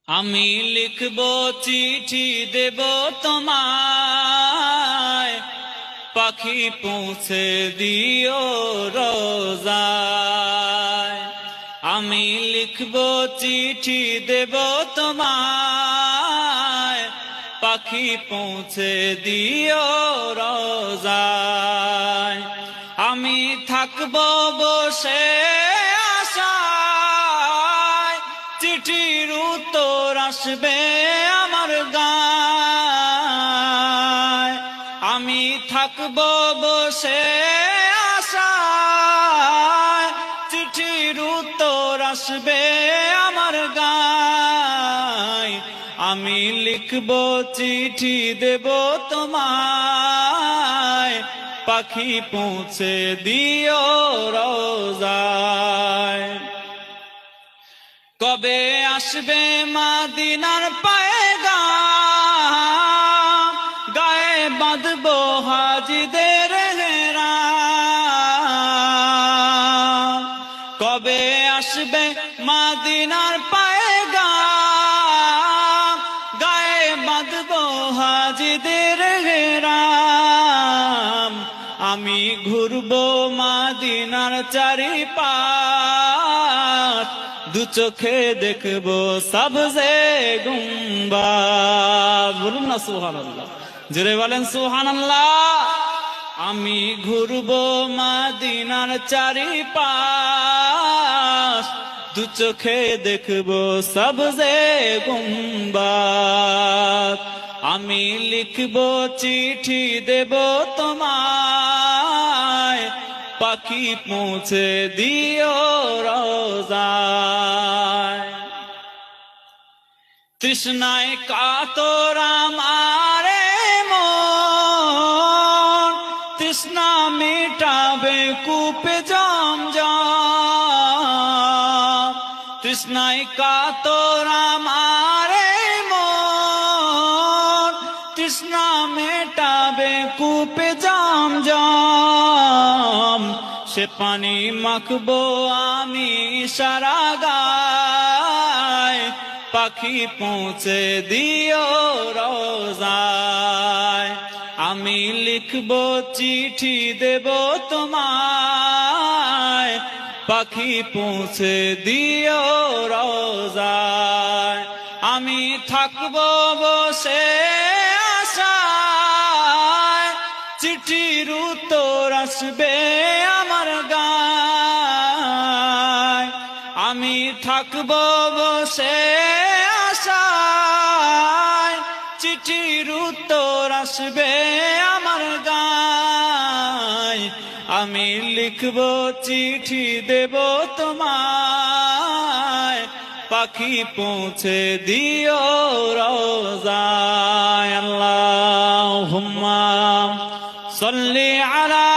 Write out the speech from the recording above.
আমি লিখব চিঠি দেব তোমায়, পাখি পৌঁছে দিও রোজায়। আমি লিখব চিঠি দেব তোমায়, পাখি পৌঁছে দিও রোজায়। আমি থাকব বসে আশায়, চিঠির উত্তর আসবে আমার গায়। আমি থাকব বসে আশায়, চিঠির উত্তর আসবে আমার গায়। আমি লিখব চিঠি দেব তোমায়, পাখি পৌঁছে দিও রোজায়। কবে আসবে মদিনার পয়গাম, গায়ে বাঁধবো হাজিদের হেরাম। কবে আসবে মদিনার পয়গাম, গায়ে বাঁধবো হাজিদের হেরাম। আমি ঘুরবো মদিনার চারিপাশ, দু চোখে দেখবো সবজে গুম্বাদ। বলুন না সুবহানাল্লাহ, জোরে বলেন সুবহানাল্লাহ। আমি ঘুরবো মদিনার চারিপাশ, দু চোখে দেখবো সবজে গুম্বাদ। আমি লিখবো চিঠি দেব তোমায়, পাখি পৌঁছে দিও রোজায়। তৃষ্ণায় কাতর আমারে মন, তৃষ্ণা মিটাবে কূপে জমজম। তৃষ্ণায় কাতর আমারে মন, তৃষ্ণা মেটাবে কূপে জমজম। সে পানি মাখবো আমি সারা গায়, পাখি পৌঁছে দিও রোজায়। আমি লিখবো চিঠি দেব তোমায়, পাখি পৌঁছে দিও রোজায়। আমি থাকবো বসে আশায়, চিঠির উত্তর আসবে আমার গায়। আমি থাকবো বসে আশায়, চিঠির উত্তর আসবে আমার গায়। আমি লিখবো চিঠি দেব তোমায়, পাখি পৌঁছে দিও রোজায়। আল্লাহুম্মা সাল্লি আলা